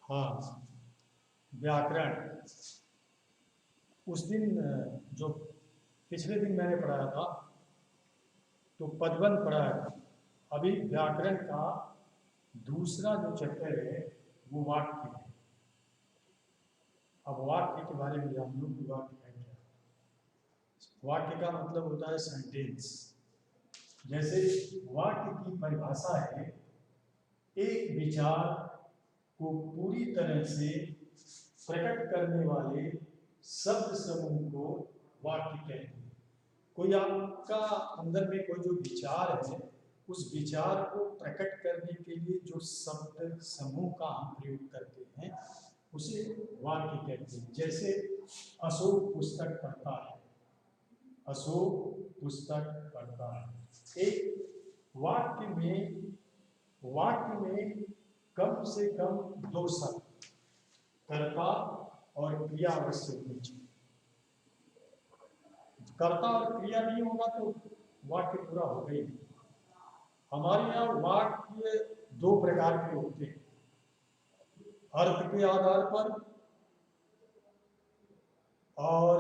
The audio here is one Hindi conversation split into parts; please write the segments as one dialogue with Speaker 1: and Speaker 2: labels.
Speaker 1: हाँ, व्याकरण। उस दिन जो पिछले दिन मैंने पढ़ाया था, तो पदबंध पढ़ाया था। अभी व्याकरण का दूसरा जो चैप्टर है वो वाक्य है। अब वाक्य के बारे में जान लो कि वाक्य है क्या। वाक्य का मतलब होता है सेंटेंस। जैसे वाक्य की परिभाषा है एक विचार को पूरी तरह से प्रकट करने वाले शब्द समूह को वाक्य कहते हैं। कोई आपका अंदर में कोई जो विचार है, उस विचार को प्रकट करने के लिए जो शब्द समूह का हम प्रयोग करते हैं उसे वाक्य कहते हैं। जैसे अशोक पुस्तक पढ़ता है, अशोक पुस्तक पढ़ता है। एक वाक्य में कम से कम दो शब्द, कर्ता और क्रिया अवश्य होनी चाहिए। कर्ता और क्रिया नहीं होगा तो वाक्य पूरा होगा ही नहीं। हमारे यहाँ वाक्य दो प्रकार के होते हैं, अर्थ के आधार पर और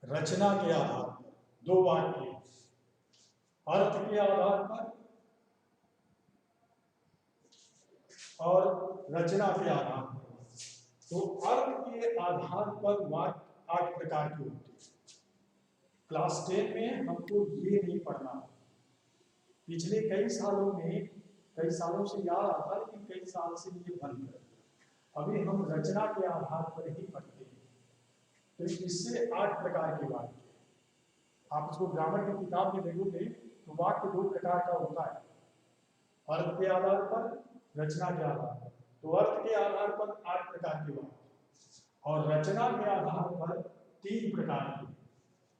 Speaker 1: रचना के आधार पर। दो वाक्य, अर्थ के आधार पर और रचना के आधार पर। तो अर्थ के आधार पर वाक्य 8 प्रकार के होते हैं। क्लास 10 में हमको ये नहीं पढ़ना। पिछले कई सालों से याद आता है, लेकिन कई साल से ये बंद कर दिया। अभी हम रचना के आधार पर ही पढ़ते हैं। तो इससे 8 प्रकार के वाक्य। आप इसको ग्रामर की किताब में देखोगे तो वाक्य 2 प्रकार का होता है, अर्थ के आधार पर, रचना के आधार पर। तो अर्थ के आधार पर 8 प्रकार के वाक्य और रचना के आधार पर 3 प्रकार के।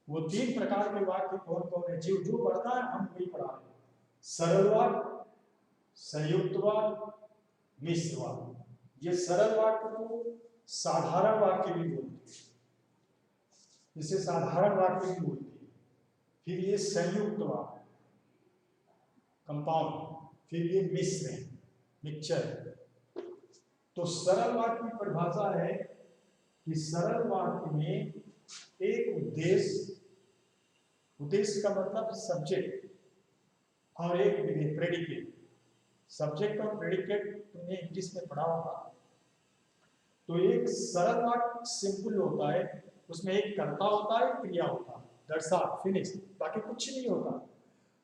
Speaker 1: वो 3 प्रकार के वाक्य कौन कौन है? जो पढ़ता है हम वही पढ़ा रहे हैं। सरल वाक्य, संयुक्त वाक्य, मिश्र वाक्य। ये सरल वाक्य को साधारण वाक्य भी बोलते हैं, इसे साधारण वाक्य भी बोलते हैं। फिर ये संयुक्त वाक्य, कंपाउंड। फिर ये मिश्र है, मिक्सचर। तो सरल वाक्य की परिभाषा है कि सरल वाक्य में एक उद्देश्य का मतलब सब्जेक्ट और एक विधेय, प्रेडिकेट। सब्जेक्ट और प्रेडिकेट तुमने इंग्लिश में पढ़ा होगा। तो एक सरल वाक्य सिंपल होता है, उसमें एक कर्ता होता है, क्रिया होता है, दैट्स ऑल, फिनिश, बाकी कुछ नहीं होता।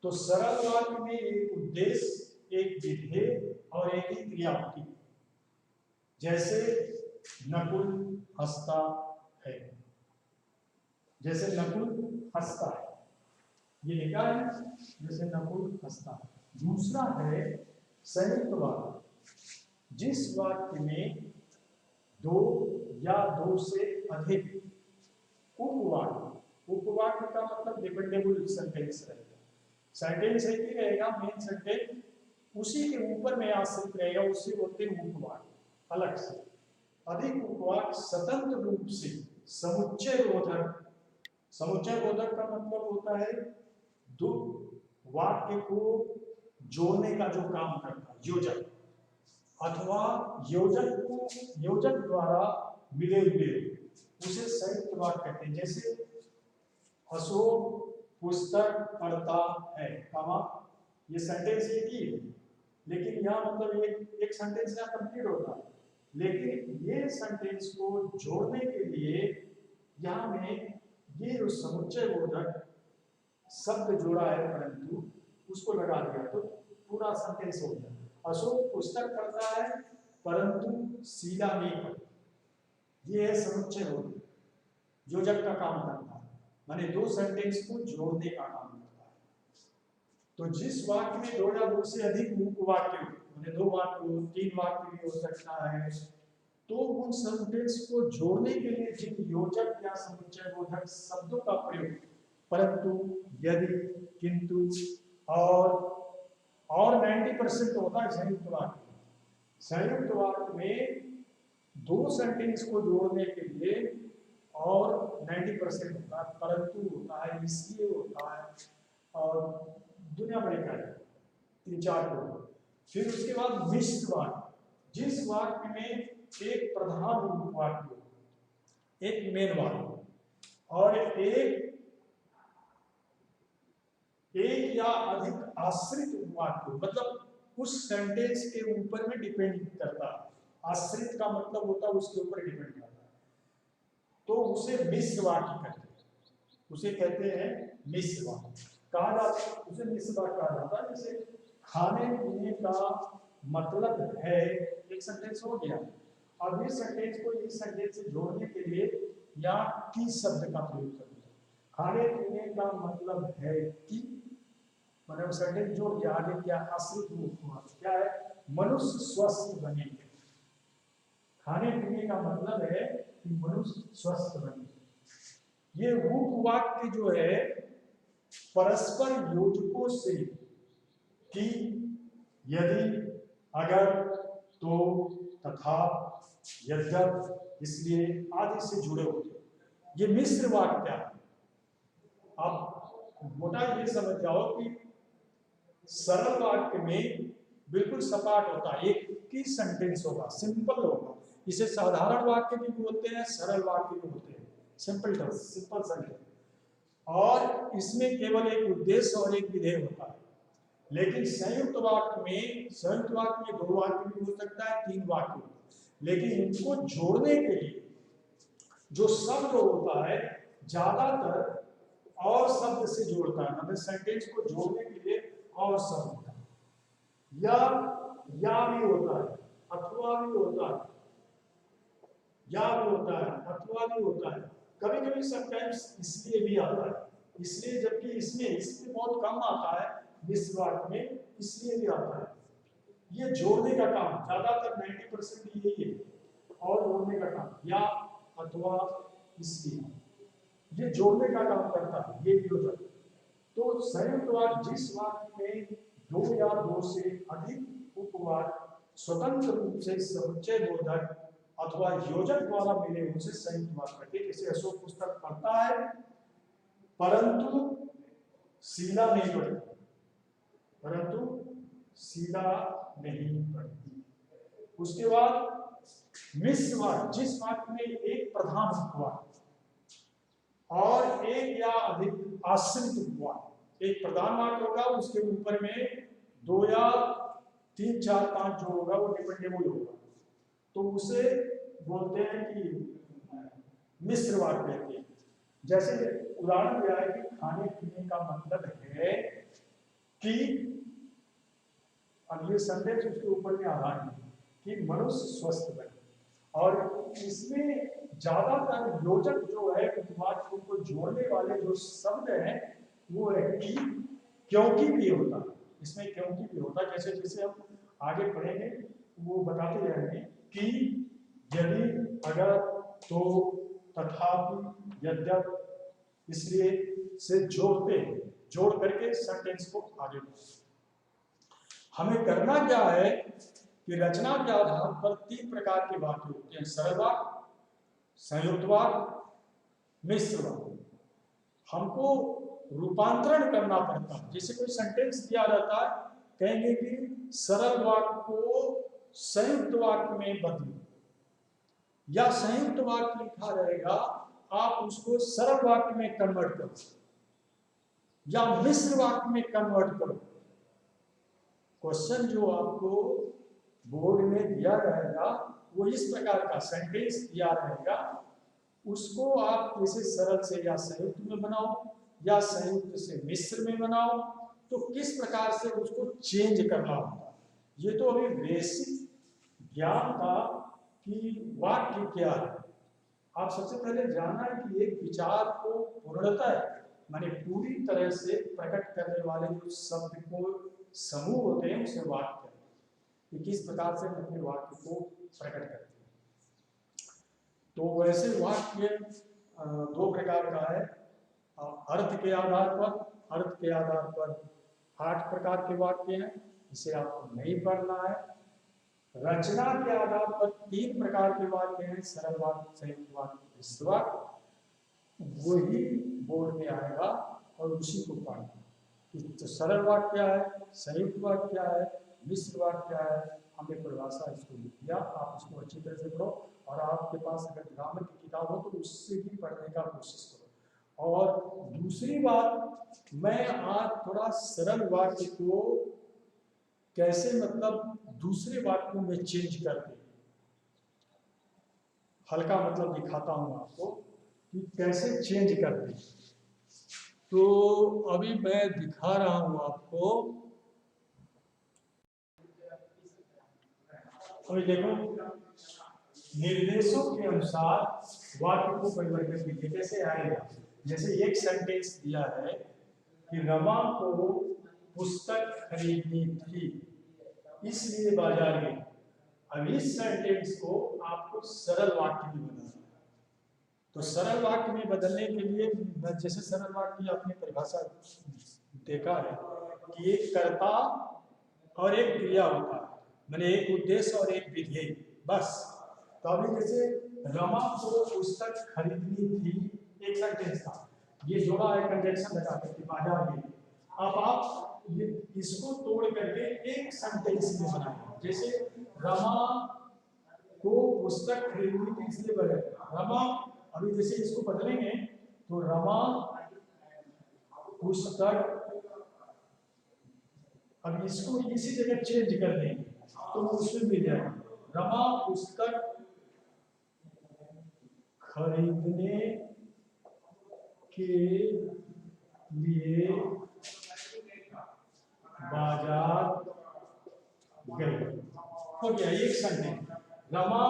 Speaker 1: तो सरल वाक्य में एक उद्देश्य, एक विधेय और एक ही क्रिया होती है। जैसे नकुल हंसता है, जैसे नकुल हंसता है, ये लिखा है, जैसे नकुल हंसता है। दूसरा है संयुक्त वाक्य, जिस वाक्य में दो या दो से अधिक उपवाक्य का मतलब डिपेंडेबल सेंटेंस रहेगा। सेंटेंस एक ही रहेगा, मेन सेंटेंस, उसी के ऊपर में आश्रित रहेगा, उसे बोलते हैं उपवाक्य। अलग से अधिक उपवाक्य स्वतंत्र रूप से समुच्चय बोधक। समुच्चय बोधक का मतलब होता है दो वाक्य को जोड़ने का जो काम करता है, योजक, अथवा योजक द्वारा मिले हुए, उसे संयुक्त वाक्य कहते हैं। जैसे अशोक पुस्तक पढ़ता है, कमा, ये सेंटेंस एक ही है, लेकिन यहाँ मतलब एक सेंटेंस यहाँ कंप्लीट होता है, लेकिन ये सेंटेंस को जोड़ने के लिए यहाँ में ये जो समुच्चय बोधक शब्द जोड़ा है, परंतु उसको लगा दिया तो पूरा सेंटेंस हो गया। अशोक पुस्तक पढ़ता है परंतु शीला नहीं पढ़ती, ये है समुच्चय बोधक, योजक का काम करता है, माने दो सेंटेंस को जोड़ने का काम करता है। तो जिस वाक्य में दो या दो से अधिक उपवाक्य, माने 2 वाक्य, 3 वाक्य भी हो सकता है, तो उन सेंटेंस को जोड़ने के लिए जिन योजक या समुच्चय बोधक शब्दों का प्रयोग, परंतु, यदि, किंतु और 90% होता है संयुक्त वाक्य। संयुक्त वाक्य में दो सेंटेंस को जोड़ने के लिए और 90% होता है, परंतु होता है, इसलिए होता है, और दुनिया भर का है, 3-4 को। फिर उसके बाद मिश्र वाक्य, जिस वाक्य में एक प्रधान उपवाक्य, एक मेन वाक्य और एक या अधिक आश्रित उपवाक्य, मतलब उस सेंटेंस के ऊपर में डिपेंड करता है। आश्रित का मतलब होता है उसके ऊपर डिपेंड करता है, तो उसे मिश्र वाक्य कहते हैं। उसे कहते हैं मिश्र वाक्य कहा जाता है, उसे मिश्र वाक्य कहा जाता है। जैसे खाने पीने का मतलब है, एक सेंटेंस हो गया। अब इस सेंटेंस को इस सेंटेंस से जोड़ने के लिए यहाँ की शब्द का प्रयोग करते हैं। खाने पीने का मतलब है कि, मैंने सेंटेंस जोड़ दिया। आगे क्या आश्रित रूप हुआ, क्या है, मनुष्य स्वस्थ बने। खाने पीने का मतलब है कि मनुष्य स्वस्थ बने। ये उपवाक्य जो है परस्पर योजकों से कि, यदि, अगर, तो, तथा, यद्यप, इसलिए आदि से जुड़े होते हैं। ये मिश्र वाक्य है। आप मोटा ये समझ जाओ कि सरल वाक्य में बिल्कुल सपाट होता है, एक ही सेंटेंस होगा, सिंपल होगा। इसे साधारण वाक्य भी बोलते हैं, सरल वाक्य भी बोलते हैं, सिंपल सेंटेंस। और इसमें केवल एक उद्देश्य और एक विधेय होता है। लेकिन संयुक्त वाक्य में दो वाक्य भी हो सकता है, तीन वाक्य, लेकिन इनको जोड़ने के लिए जो शब्द होता है ज्यादातर और शब्द से जोड़ता है, मतलब सेंटेंस को जोड़ने के लिए और शब्द होता है। या भी होता है, अथवा भी होता है, या भी होता है, अथवा भी होता है। कभी कभी समटाइम्स इसलिए भी आता है, इसलिए, जबकि इसमें बहुत कम आता है। मिश्र वाक्य में इसलिए भी आता है। ये जोड़ने का काम ज्यादातर 90% यही है, और जोड़ने का काम, या, अथवा, इसलिए, ये जोड़ने का काम करता है, ये योजक। तो संयुक्त वाक्य जिस वाक्य में दो या दो से अधिक उपवाक्य स्वतंत्र रूप से समुच्चय बोधक अथवा योजक द्वारा मिले उनसे संयुक्त वाक्य कहते हैं। जैसे अशोक पुस्तक पढ़ता है परंतु शीला नहीं पढ़ती, परंतु शीला नहीं पढ़ती। उसके बाद मिश्र वाक्य जिस वाक्य में एक प्रधान उपवाक्य और एक या अधिक आश्रित उपवाक्य, एक प्रधान वाक्य होगा, उसके ऊपर में दो या तीन, चार, पांच जो होगा वो डिपेंडेबल होगा, तो उसे बोलते हैं कि मिश्र वाक्य कहते हैं। जैसे उदाहरण दिया है कि खाने पीने का मतलब है कि, अब ये संदेश उसके ऊपर में आधार है कि मनुष्य स्वस्थ बने, और इसमें ज्यादातर योजक जो है उपवाक्यों को जोड़ने वाले जो शब्द हैं वो है कि, क्योंकि भी होता है, इसमें क्योंकि भी होता है। जैसे जैसे हम आगे पढ़ेंगे वो बताते जाएंगे कि, यदि, अगर, तो, तथापि, यद्यप, इसलिए से जोड़ करके सेंटेंस को आगे हमें करना क्या है कि रचना के आधार पर तीन प्रकार के वाक्य होते हैं, सरल वाक्य, संयुक्त वाक्य, मिश्र वाक्य। हमको रूपांतरण करना पड़ता है। जैसे कोई सेंटेंस दिया रहता है, कहेंगे कि सरल वाक्य को संयुक्त वाक्य में बदलो, या संयुक्त वाक्य लिखा रहेगा, आप उसको सरल वाक्य में कन्वर्ट करो, या मिश्र वाक्य में कन्वर्ट करो। क्वेश्चन जो आपको बोर्ड में दिया रहेगा वो इस प्रकार का सेंटेंस दिया रहेगा, उसको आप जैसे सरल से या संयुक्त में बनाओ, या संयुक्त से मिश्र में बनाओ, तो किस प्रकार से उसको चेंज करना होता है। ये तो अभी बेसिक ज्ञान था कि वाक्य क्या है। आप सबसे पहले जाना है कि एक विचार को पूर्णतः माने पूरी तरह से प्रकट करने वाले जो शब्द को समूह होते हैं उसे वाक्य कहते हैं, कि किस प्रकार से हम अपने वाक्य को प्रकट करते हैं। तो वैसे वाक्य दो प्रकार का है, अर्थ के आधार पर 8 प्रकार के वाक्य हैं, इसे आपको नहीं पढ़ना है। रचना के आधार पर 3 प्रकार के वाक्य हैं, सरल वाक्य, संयुक्त वाक्य, मिश्र वाक्य। वही बोर्ड में आएगा और उसी को पढ़ना। तो सरल वाक्य क्या है, संयुक्त वाक्य क्या है, मिश्र वाक्य क्या है, हमने परिभाषा इसको लिख दिया। आप इसको अच्छी तरह से पढ़ो, और आपके पास अगर ग्रामर की किताब हो तो उससे भी पढ़ने का कोशिश करो। और दूसरी बात, मैं आज थोड़ा सरल वाक्य को कैसे मतलब दूसरे वाक्यों में चेंज करके हल्का मतलब दिखाता हूं आपको कि कैसे चेंज करते। तो अभी मैं दिखा रहा हूं आपको, अभी देखो, निर्देशों के अनुसार वाक्य को परिवर्तन कीजिए। कैसे आएगा, जैसे एक सेंटेंस दिया है कि रमा को पुस्तक खरीदनी थी इसलिए बाजार गई। अब इस सेंटेंस को आपको सरल वाक्य में बदलना है। तो सरल वाक्य में बदलने के लिए, जैसे सरल वाक्य की आपने परिभाषा देखा है कि एक कर्ता और एक क्रिया होता है, मैंने एक उद्देश्य और एक विधेय, बस। तो अभी जैसे रमा को पुस्तक खरीदनी थी, एक सेंटेंस था, ये जोड़ा है कंजक्शन लगा करके बाजार में। अब आप ये इसको तोड़ करके एक सेंटेंस में बनाएं, जैसे रमा को पुस्तक खरीदनी थी इसलिए बदले रमा। अभी जैसे इसको बदलेंगे तो रमा पुस्तक, अब इसको इसी जगह चेंज कर देंगे तो उसमें मिल जाएगा रमा पुस्तक खरीदने के लिए बाजार गई। हो गया एक सेंटेंस, रमा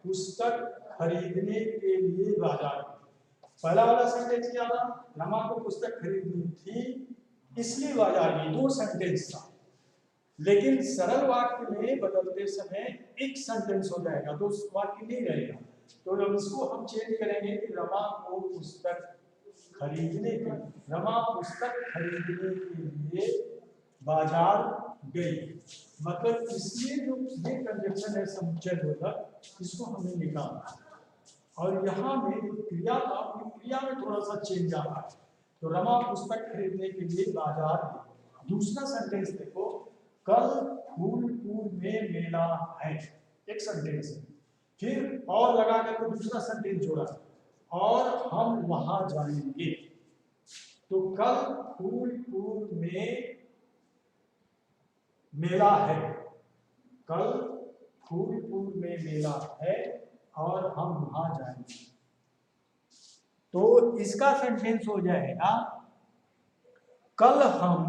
Speaker 1: पुस्तक खरीदने के लिए बाजार गई। पहला वाला सेंटेंस क्या था, रमा को पुस्तक खरीदनी थी इसलिए बाजार गई, दो सेंटेंस था। लेकिन सरल वाक्य में बदलते समय एक सेंटेंस हो जाएगा, दो वाक्य नहीं रहेगा। तो जब इसको हम चेंज करेंगे कि रमा को पुस्तक खरीदने के, रमा पुस्तक खरीदने के लिए बाजार गई, मतलब इसलिए जो ये कंजक्शन है समुच्चय बोधक, इसको हमने निकाला। और यहाँ में जो क्रिया था, क्रिया में थोड़ा सा चेंज आ रहा है। तो रमा पुस्तक खरीदने के लिए बाजार गई। दूसरा सेंटेंस देखो, कल फूलपुर में मेला है, एक सेंटेंस है। फिर और लगा करके दूसरा सेंटेंस जोड़ा, और हम वहां जाएंगे। तो कल फूलपुर में मेला है, कल फूलपुर में मेला है और हम वहां जाएंगे। तो इसका सेंटेंस हो जाएगा कल हम,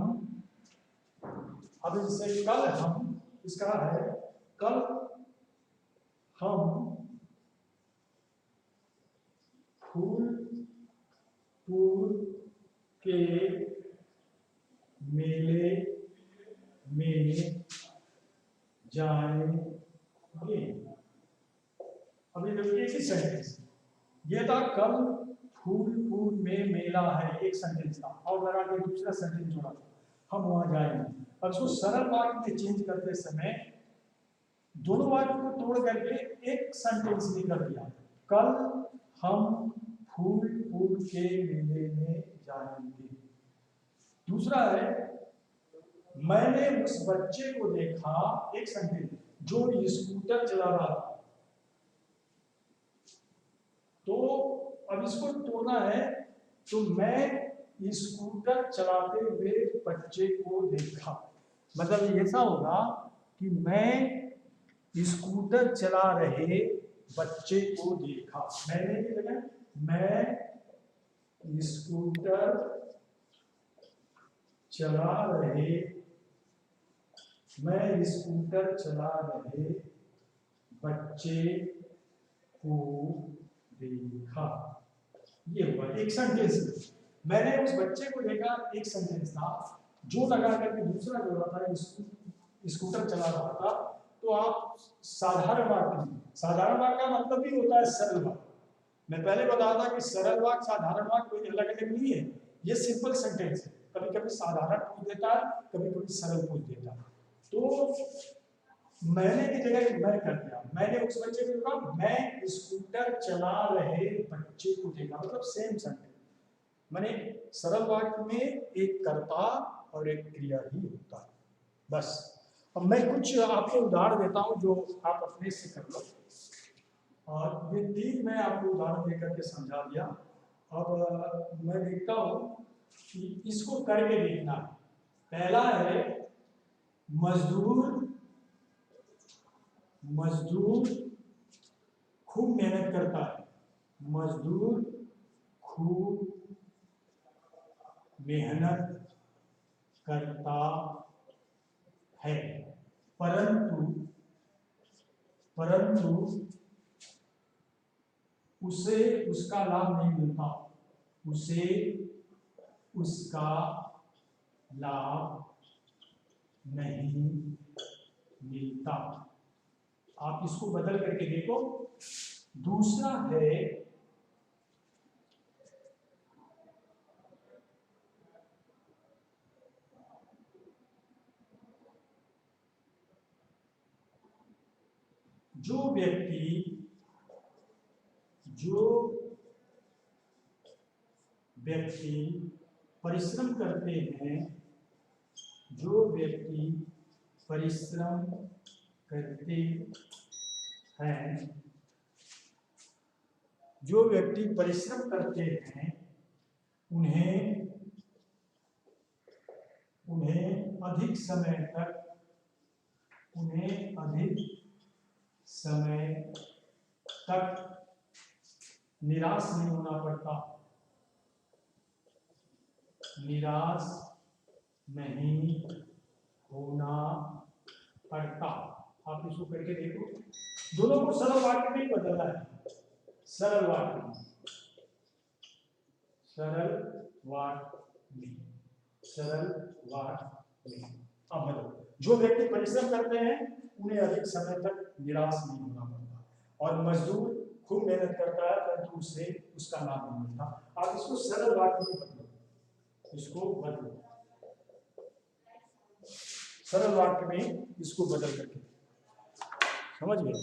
Speaker 1: अब इससे कल हम, इसका है कल हम फूलपुर के मेले में जाएंगे। अभी देखिए एक ही सेंटेंस, ये था कल फूलपुर में मेला है, एक सेंटेंस था, और लगा के दूसरा सेंटेंस जोड़ा था, हम वहां जाएंगे। अब इसको सरल वाक्य में चेंज करते समय दोनों वाक्य को तोड़ करके एक सेंटेंस में कर दिया, कल हम फूलपुर के मेले में जाएंगे। दूसरा है मैंने उस बच्चे को देखा, एक सेंटेंस, जो स्कूटर चला रहा था। तो अब इसको तोड़ना है, तो मैं स्कूटर चलाते हुए बच्चे को देखा, मतलब ऐसा होगा कि मैं स्कूटर चला रहे बच्चे को देखा। मैंने की जगह मैं स्कूटर चला रहे, मैं स्कूटर चला रहे बच्चे को देखा। ये हुआ एक सेंटेंस। मैंने उस बच्चे को देखा, एक सेंटेंस था, जो लगा करके दूसरा जोड़ा था, स्कूटर चला रहा था। तो आप साधारण वाक्य, साधारण वाक्य का मतलब भी होता है सरल वाक्य। मैं पहले बताया था कि सरल वाक्य साधारण वाक्य कोई अलग अलग नहीं है, ये सिंपल सेंटेंस है। कभी कभी साधारण पूछ देता है, कभी कभी सरल पूछ देता है। तो मैंने की जगह मैं कर दिया, मैंने उस बच्चे को देखा, मैं स्कूटर चला रहे बच्चे को देखा, मतलब सेम सेंटेंस। मैंने सरल वाक्य में एक कर्ता और एक क्रिया ही होता है। बस अब मैं कुछ आपको उदाहरण देता हूँ जो आप अपने से कर लो। और ये 3 मैं आपको उदाहरण देकर के समझा दिया। अब मैं देखता हूँ कि इसको करके देखना। पहला है मजदूर खूब मेहनत करता है। मजदूर खूब मेहनत करता है, परंतु उसे उसका लाभ नहीं मिलता। उसे उसका लाभ नहीं मिलता। आप इसको बदल करके देखो। दूसरा है जो व्यक्ति परिश्रम करते हैं, जो व्यक्ति परिश्रम करते हैं, जो व्यक्ति परिश्रम करते हैं उन्हें अधिक समय तक निराश नहीं होना पड़ता। निराश नहीं होना पड़ता। आप इसको करके देखो। दोनों को सरल वाक्य में बदलना है। सरल वाक्य में अब बदलो। जो व्यक्ति परिश्रम करते हैं उन्हें अधिक समय तक निराश नहीं होना पड़ता, और मजदूर खूब मेहनत करता है परंतु उसे उसका लाभ नहीं मिलता। आप इसको सरल वाक्य में बदलो। इसको बदलो, सरल वाक्य में इसको बदल करके, समझ गए?